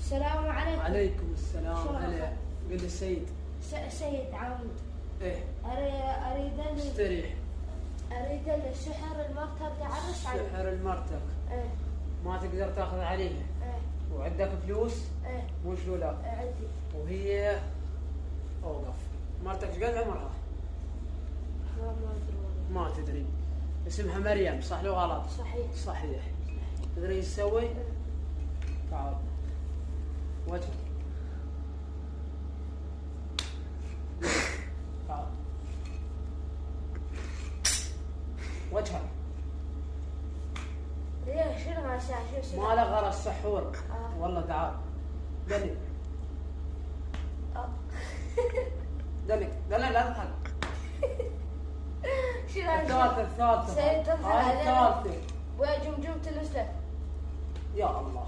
السلام عليكم. عليكم السلام. شلونك؟ هلا. قل السيد. سيد عمود. ايه اريد استريح. اريد السحر المرتب تعرف عليه. سحر المرتك ايه ما تقدر تاخذ عليها. ايه وعندك فلوس؟ ايه وش لا؟ عندي. وهي اوقف. مرتك ايش قد عمرها؟ ما ادري والله. ما تدري. اسمها مريم صح لو غلط؟ صحيح. صحيح. تدري ايش تسوي؟ إيه. تعال وجهك. تعال وجهك. ليه شنو ما شو ما له غرض سحور. آه. والله تعال. دلك دلك لا تضحك. شنو الثالثة سيد تضحك هاي علينا. الثالثة. ويا جمجمة الأسد. يا الله